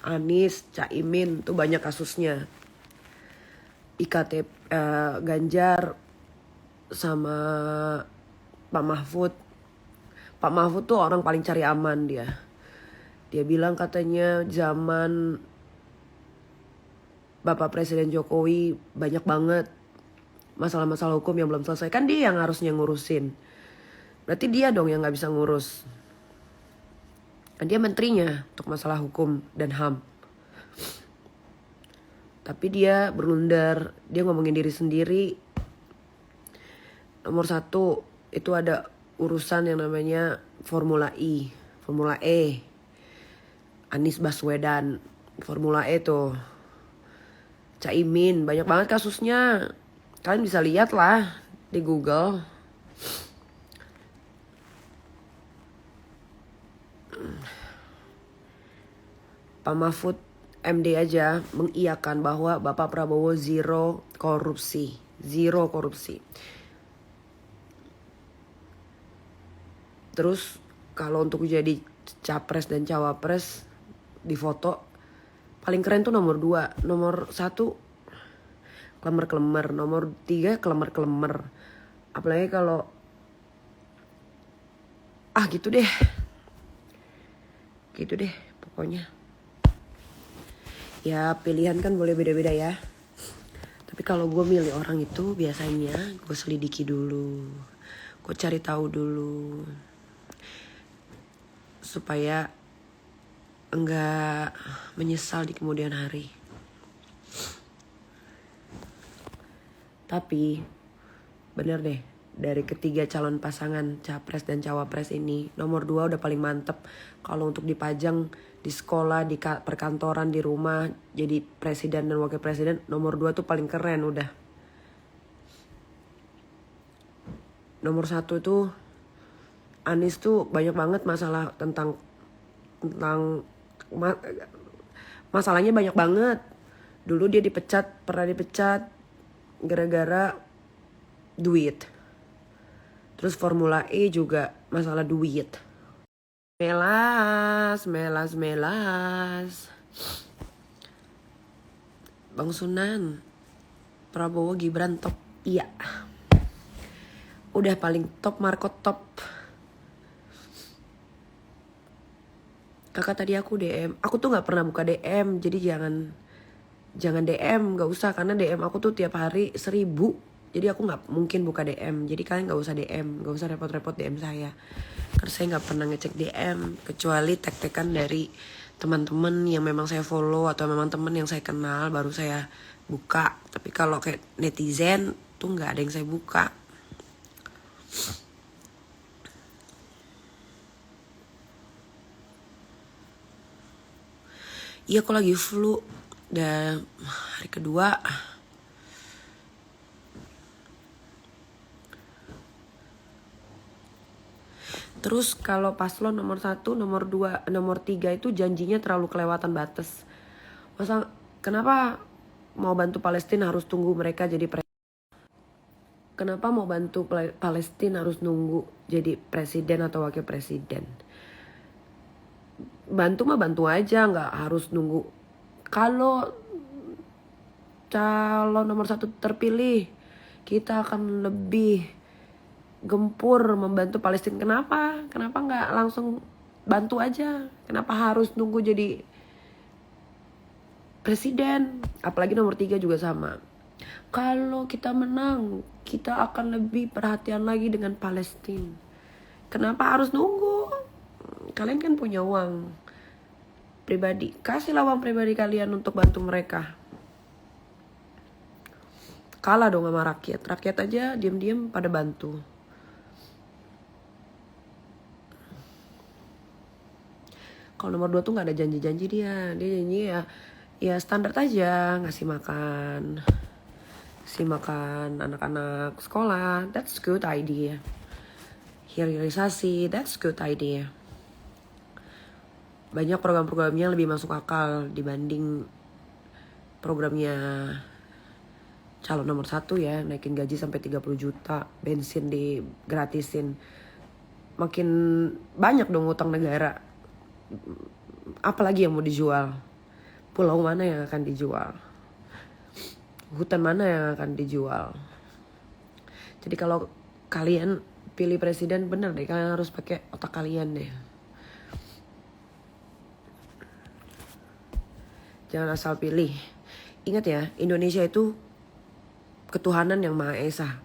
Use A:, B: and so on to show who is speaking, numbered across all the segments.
A: Anies, Caimin tuh banyak kasusnya. Ganjar sama Pak Mahfud. Pak Mahfud tuh orang paling cari aman dia. Dia bilang katanya zaman Bapak Presiden Jokowi banyak banget masalah-masalah hukum yang belum selesai. Kan dia yang harusnya ngurusin. Berarti dia dong yang gak bisa ngurus. Dan dia menterinya untuk masalah hukum dan HAM. Tapi dia berundar, dia ngomongin diri sendiri. Nomor 1 itu ada urusan yang namanya Formula E. Anies Baswedan, Formula E tuh. Caimin, banyak banget kasusnya. Kalian bisa lihat lah di Google. Pak Mahfud MD aja mengiyakan bahwa Bapak Prabowo zero korupsi. Terus kalau untuk jadi capres dan cawapres di foto paling keren tuh nomor 2. Nomor 1 klemer-klemer, nomor 3 klemer-klemer. Apalagi kalau gitu deh pokoknya. Ya pilihan kan boleh beda-beda ya. Tapi kalau gue milih orang itu biasanya gue selidiki dulu, gue cari tahu dulu, supaya enggak menyesal di kemudian hari. Tapi bener deh, dari ketiga calon pasangan capres dan cawapres ini, nomor 2 udah paling mantep. Kalau untuk dipajang di sekolah, di perkantoran, di rumah, jadi presiden dan wakil presiden, nomor 2 tuh paling keren udah. Nomor 1 tuh Anies tuh banyak banget masalah tentang masalahnya banyak banget. Dulu dia pernah dipecat gara-gara duit. Terus Formula E juga masalah duit. Melas. Bang Sunan, Prabowo Gibran top. Iya. Udah paling top, Marco top. Kakak tadi aku DM. Aku tuh gak pernah buka DM. Jadi jangan DM, gak usah. Karena DM aku tuh tiap hari 1000. Jadi aku gak mungkin buka DM. Jadi kalian gak usah DM. Gak usah repot-repot DM saya. Karena saya gak pernah ngecek DM. Kecuali tag-tagan dari teman-teman yang memang saya follow. Atau memang teman yang saya kenal. Baru saya buka. Tapi kalau kayak netizen tuh gak ada yang saya buka. Iya, aku lagi flu. Dan hari kedua. Terus kalau paslon nomor 1, nomor 2, nomor 3 itu janjinya terlalu kelewatan batas. Masa kenapa mau bantu Palestina harus tunggu mereka jadi Kenapa mau bantu Palestina harus nunggu jadi presiden atau wakil presiden? Bantu mah bantu aja, nggak harus nunggu. Kalau calon nomor 1 terpilih, kita akan lebih gempur membantu Palestina. Kenapa nggak langsung bantu aja? Kenapa harus nunggu jadi presiden? Apalagi nomor 3 juga sama. Kalau kita menang, kita akan lebih perhatian lagi dengan Palestina. Kenapa harus nunggu? Kalian kan punya uang pribadi. Kasihlah uang pribadi kalian untuk bantu mereka. Kalah dong sama rakyat. Rakyat aja diam-diam pada bantu. Kalau nomor 2 tuh gak ada janji-janji dia. Dia janji ya standar aja. Ngasih makan anak-anak sekolah. That's good idea. Hilirisasi, that's good idea. Banyak program-programnya lebih masuk akal dibanding programnya calon nomor 1 ya. Naikin gaji sampai 30 juta, bensin digratisin. Makin banyak dong utang negara. Apalagi yang mau dijual. Pulau mana yang akan dijual? Hutan mana yang akan dijual? Jadi kalau kalian pilih presiden, bener deh, kalian harus pakai otak kalian deh. Jangan asal pilih. Ingat ya, Indonesia itu ketuhanan yang Maha Esa,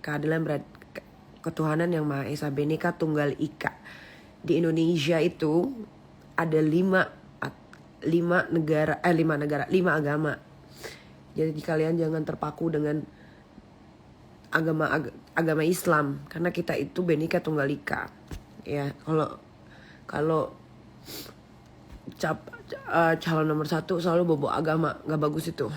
A: ketuhanan yang Maha Esa, Bhinneka Tunggal Ika. Di Indonesia itu ada 5 agama. Jadi kalian jangan terpaku dengan agama Islam, karena kita itu Bhinneka Tunggal Ika. Ya, kalau calon nomor 1 selalu bobo agama, nggak bagus itu.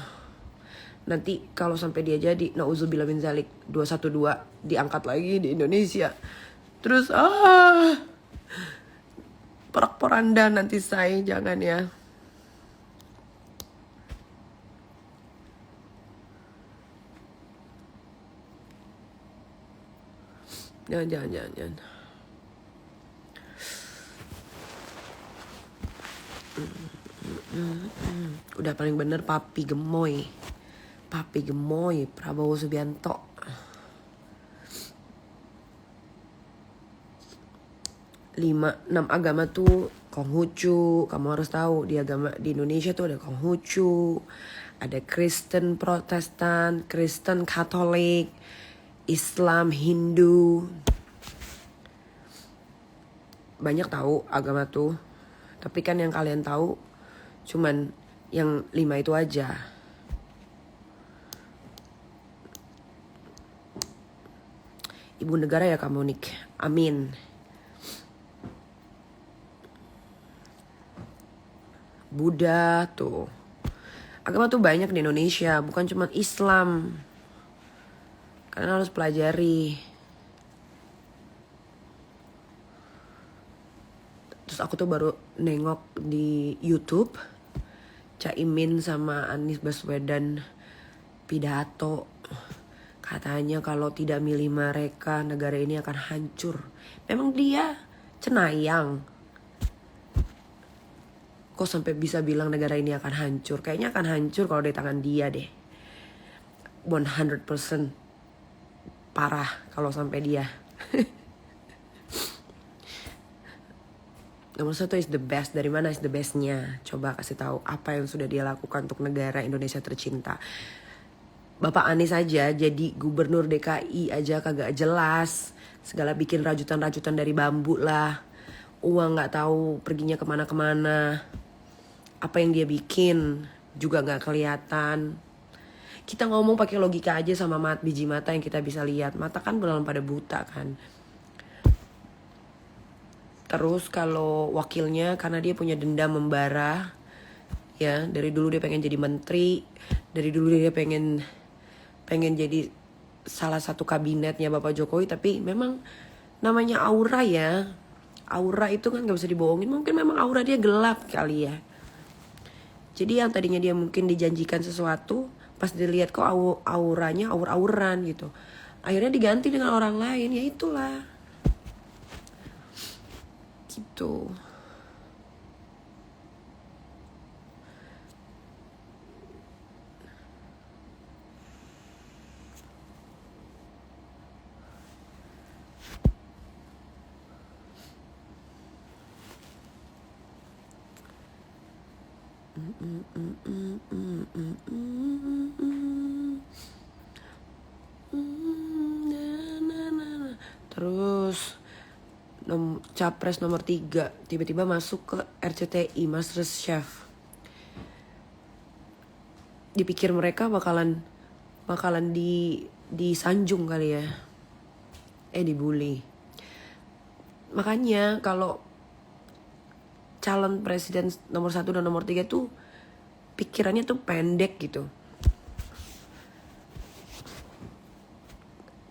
A: Nanti kalau sampai dia jadi, nauzubillah min zalik, 212 diangkat lagi di Indonesia. Terus porak-poranda nanti saya, jangan ya. Jangan. Udah paling bener Papi Gemoy, Prabowo Subianto. Enam agama tuh Konghucu, kamu harus tahu di Indonesia tuh ada Konghucu, ada Kristen Protestan, Kristen Katolik, Islam, Hindu. Banyak tahu agama tuh. Tapi kan yang kalian tahu cuman yang 5 itu aja. Ibu negara ya kamu, Nik. Amin. Buddha tuh. Agama tuh banyak di Indonesia, bukan cuma Islam. Kalian harus pelajari. Terus aku tuh baru nengok di YouTube Caimin sama Anies Baswedan pidato. Katanya kalau tidak milih mereka, negara ini akan hancur. Memang dia cenayang. Kok sampai bisa bilang negara ini akan hancur? Kayaknya akan hancur kalau di tangan dia deh. 100% parah kalau sampai dia. Nomor 1 is the best. Dari mana is the bestnya? Coba kasih tahu apa yang sudah dia lakukan untuk negara Indonesia tercinta. Bapak Anies aja jadi gubernur DKI aja kagak jelas. Segala bikin rajutan-rajutan dari bambu lah. Uang gak tahu perginya kemana-kemana. Apa yang dia bikin juga gak kelihatan. Kita ngomong pakai logika aja sama biji mata yang kita bisa lihat. Mata kan belum pada buta kan. Terus kalau wakilnya, karena dia punya dendam membara, ya dari dulu dia pengen jadi menteri, dari dulu dia pengen jadi salah satu kabinetnya Bapak Jokowi, tapi memang namanya aura ya, aura itu kan gak bisa dibohongin, mungkin memang aura dia gelap kali ya. Jadi yang tadinya dia mungkin dijanjikan sesuatu, pas dilihat kok auranya aur-auran gitu, akhirnya diganti dengan orang lain, ya itulah. Gitu. Terus capres nomor 3 tiba-tiba masuk ke RCTI, Master Chef. Dipikir mereka bakalan disanjung kali ya. Dibully. Makanya kalau calon presiden nomor 1 dan nomor 3 tuh pikirannya tuh pendek gitu.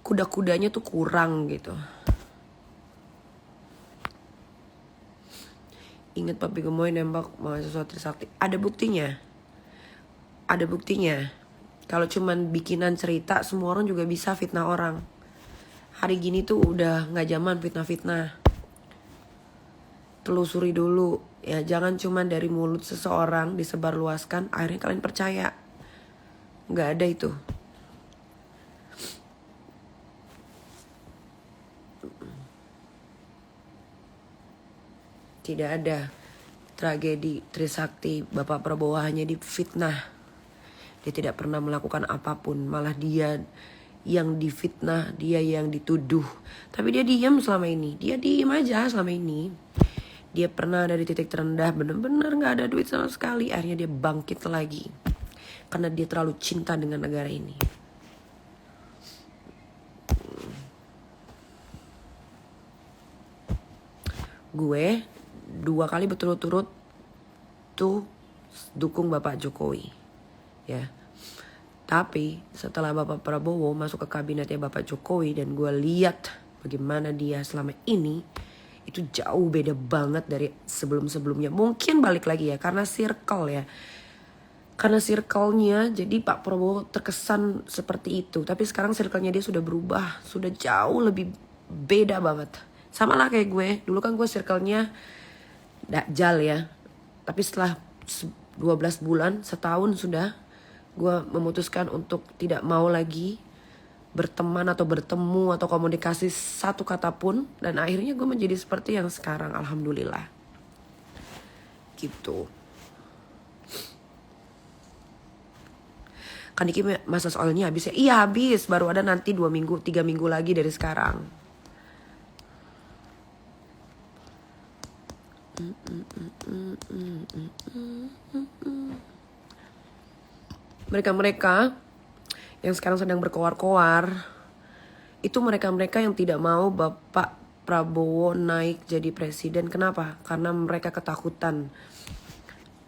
A: Kuda-kudanya tuh kurang gitu. Ingat Papi Gemoy nembak mahasiswa Trisakti. Ada buktinya. Kalau cuman bikinan cerita, semua orang juga bisa fitnah orang. Hari gini tuh udah gak zaman fitnah-fitnah. Telusuri dulu Ya jangan cuma dari mulut seseorang disebarluaskan akhirnya kalian percaya. Nggak ada itu. Tidak ada tragedi Trisakti. Bapak Prabowo hanya difitnah. Dia tidak pernah melakukan apapun. Malah dia yang difitnah, dia yang dituduh. Tapi dia diam selama ini. Dia diam aja selama ini. Dia pernah dari titik terendah, bener-bener gak ada duit sama sekali. Akhirnya dia bangkit lagi. Karena dia terlalu cinta dengan negara ini. Gue 2 kali berturut-turut tuh dukung Bapak Jokowi. Ya. Tapi setelah Bapak Prabowo masuk ke kabinetnya Bapak Jokowi dan gue lihat bagaimana dia selama ini, itu jauh beda banget dari sebelum-sebelumnya. Mungkin balik lagi ya karena circle ya. Karena circle-nya jadi Pak Prabowo terkesan seperti itu. Tapi sekarang circle-nya dia sudah berubah, sudah jauh lebih beda banget. Sama lah kayak gue, dulu kan gue circle-nya Dajjal ya. Tapi setelah 12 bulan, setahun sudah, gue memutuskan untuk tidak mau lagi berteman atau bertemu atau komunikasi satu kata pun. Dan akhirnya gue menjadi seperti yang sekarang, alhamdulillah. Gitu. Kan Diki masa soalnya habis ya? Iya habis, baru ada nanti 2 minggu, 3 minggu lagi dari sekarang. Mereka-mereka yang sekarang sedang berkoar-koar, itu mereka-mereka yang tidak mau Bapak Prabowo naik jadi presiden. Kenapa? Karena mereka ketakutan.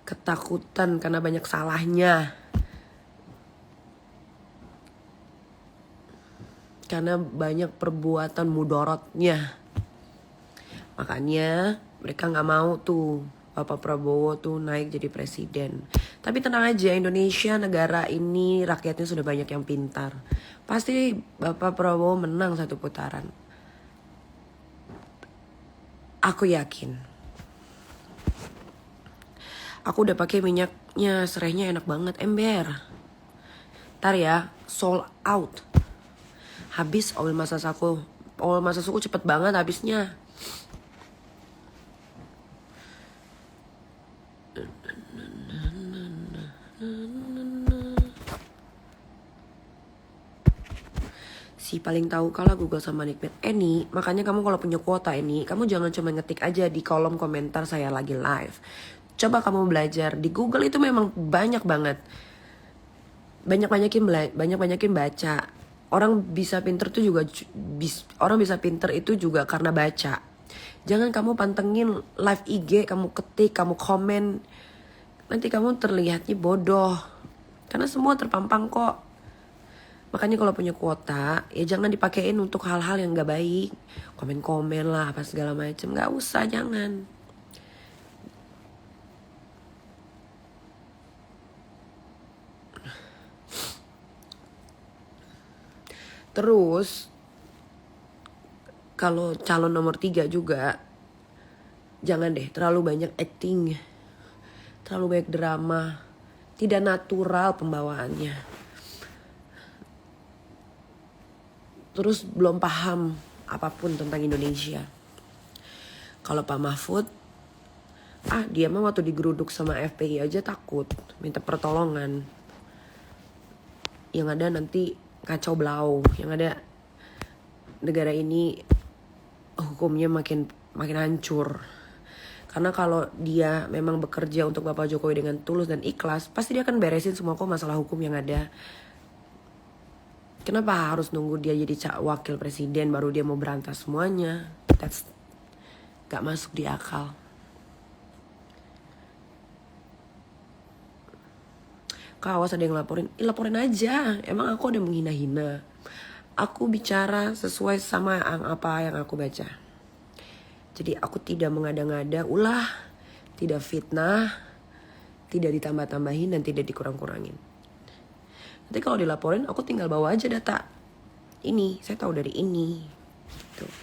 A: Ketakutan karena banyak salahnya. Karena banyak perbuatan mudorotnya. Makanya mereka gak mau tuh Bapak Prabowo tuh naik jadi presiden. Tapi tenang aja, Indonesia negara ini rakyatnya sudah banyak yang pintar. Pasti Bapak Prabowo menang 1 putaran. Aku yakin. Aku udah pakai minyaknya, serainya enak banget, ember. Ntar ya, sold out. Habis oil massage aku. Oil massage aku cepet banget habisnya. Si paling tahu kalah Google sama Nikmat. Eni, makanya kamu kalau punya kuota ini, kamu jangan cuma ngetik aja di kolom komentar saya lagi live. Coba kamu belajar di Google, itu memang banyak banget. Banyak-banyakin baca. Orang bisa pinter tuh juga orang bisa pinter itu juga karena baca. Jangan kamu pantengin live IG, kamu ketik, kamu komen. Nanti kamu terlihatnya bodoh. Karena semua terpampang kok. Makanya kalau punya kuota, ya jangan dipakein untuk hal-hal yang gak baik. Komen-komen lah, apa segala macem. Gak usah, jangan. Terus, kalau calon nomor 3 juga, jangan deh terlalu banyak acting. Terlalu banyak drama. Tidak natural pembawaannya. Terus belum paham apapun tentang Indonesia. Kalau Pak Mahfud, dia mah waktu digeruduk sama FPI aja takut, minta pertolongan. Yang ada nanti kacau blau, yang ada negara ini hukumnya makin hancur. Karena kalau dia memang bekerja untuk Bapak Jokowi dengan tulus dan ikhlas, pasti dia akan beresin semua kok masalah hukum yang ada. Kenapa harus nunggu dia jadi wakil presiden baru dia mau berantas semuanya? That's gak masuk di akal. Kak, awas ada yang laporin. Laporin aja. Emang aku ada menghina-hina? Aku bicara sesuai sama apa yang aku baca. Jadi aku tidak mengada-ngada, tidak fitnah, tidak ditambah-tambahin dan tidak dikurang-kurangin. Nanti kalau dilaporin, aku tinggal bawa aja data. Ini, saya tahu dari ini. Tuh.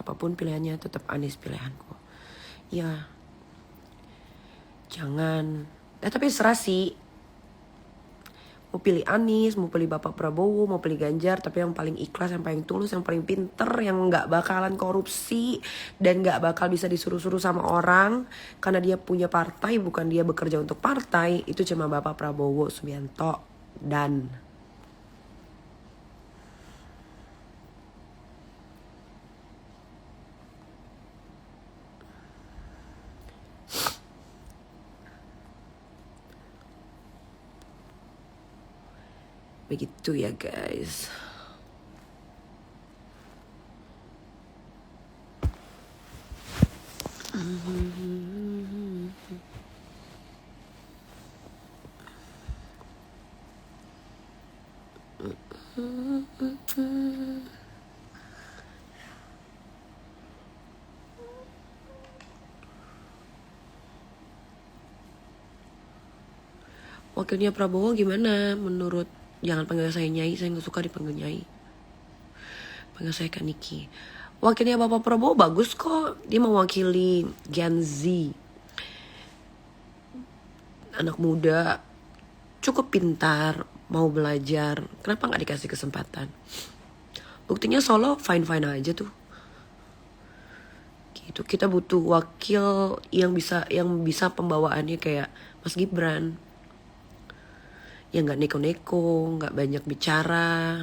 A: apapun pilihannya tetap Anies pilihanku. Ya, jangan. Tapi serah sih. Mau pilih Anies, mau pilih Bapak Prabowo, mau pilih Ganjar, tapi yang paling ikhlas, yang paling tulus, yang paling pinter, yang nggak bakalan korupsi dan nggak bakal bisa disuruh-suruh sama orang karena dia punya partai, bukan dia bekerja untuk partai, itu cuma Bapak Prabowo Subianto. Dan begitu ya guys. Wakilnya Prabowo gimana menurut? Jangan panggil saya Nyai, saya gak suka dipanggil Nyai. Panggil saya Kak Niki. Wakilnya Bapak Prabowo bagus kok. Dia mewakili Gen Z, anak muda, cukup pintar, mau belajar. Kenapa gak dikasih kesempatan? Buktinya Solo fine-fine aja tuh. Gitu. Kita butuh wakil yang bisa pembawaannya kayak Mas Gibran, yang gak neko-neko, gak banyak bicara,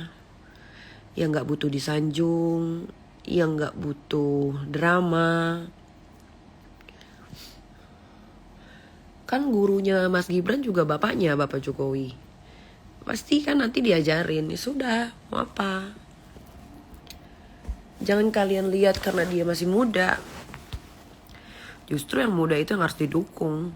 A: yang gak butuh disanjung, yang gak butuh drama. Kan gurunya Mas Gibran juga bapaknya Bapak Jokowi. Pasti kan nanti diajarin. Ya sudah, mau apa? Jangan kalian lihat karena dia masih muda. Justru yang muda itu yang harus didukung.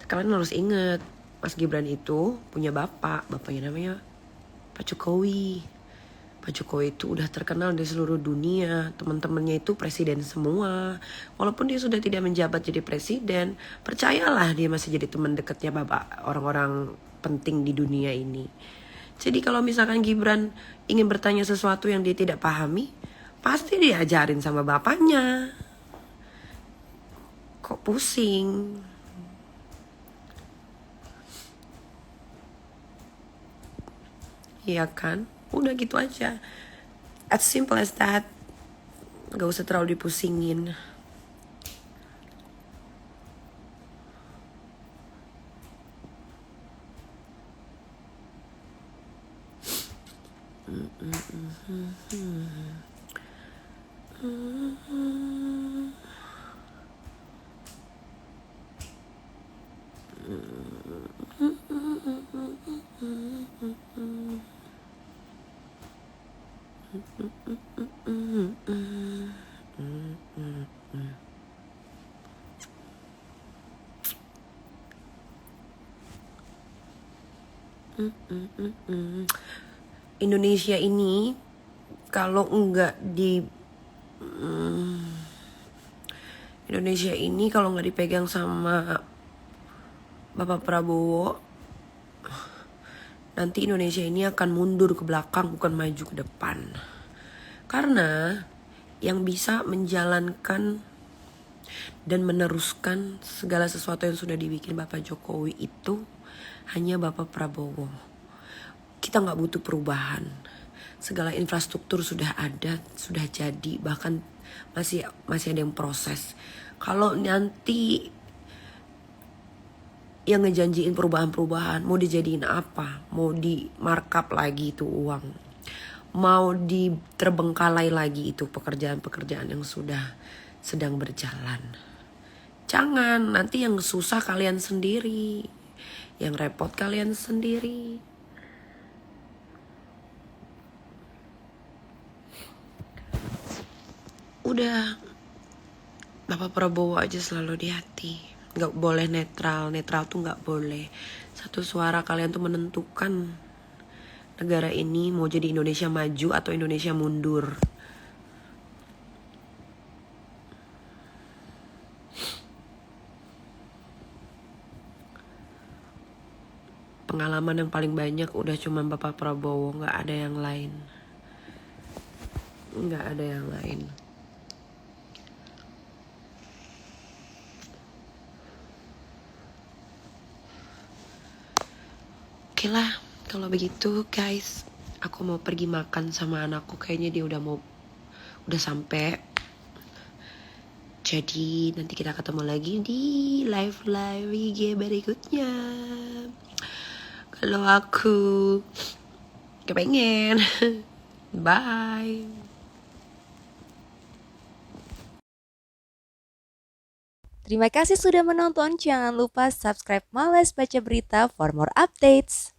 A: Kalian harus ingat, Mas Gibran itu punya bapaknya namanya Pak Jokowi. Pak Jokowi itu udah terkenal di seluruh dunia, teman-temannya itu presiden semua. Walaupun dia sudah tidak menjabat jadi presiden, percayalah dia masih jadi teman dekatnya bapak orang-orang penting di dunia ini. Jadi kalau misalkan Gibran ingin bertanya sesuatu yang dia tidak pahami, pasti diajarin sama bapaknya. Kok pusing? Iya kan? Udah gitu aja. As simple as that. Gak usah terlalu dipusingin. Indonesia ini kalau enggak Indonesia ini kalau nggak dipegang sama Bapak Prabowo, nanti Indonesia ini akan mundur ke belakang, bukan maju ke depan. Karena yang bisa menjalankan dan meneruskan segala sesuatu yang sudah dibikin Bapak Jokowi itu hanya Bapak Prabowo. Kita nggak butuh perubahan. Segala infrastruktur sudah ada, sudah jadi, bahkan masih ada yang proses. Kalau nanti yang ngejanjiin perubahan-perubahan, mau dijadiin apa? Mau di markup lagi itu uang, mau diterbengkalai lagi itu pekerjaan-pekerjaan yang sudah sedang berjalan. Jangan, nanti yang susah kalian sendiri, yang repot kalian sendiri. Udah, Bapak Prabowo aja selalu di hati. Gak boleh netral tuh gak boleh. Satu suara kalian tuh menentukan. negara ini mau jadi Indonesia maju atau Indonesia mundur. Pengalaman yang paling banyak udah cuma Bapak Prabowo, nggak ada yang lain. Nggak ada yang lain. Oke lah, kalau begitu guys, aku mau pergi makan sama anakku. Kayaknya dia udah sampai. Jadi nanti kita ketemu lagi di live IG berikutnya. Kalau aku kepengen. Bye.
B: Terima kasih sudah menonton. Jangan lupa subscribe Males Baca Berita for more updates.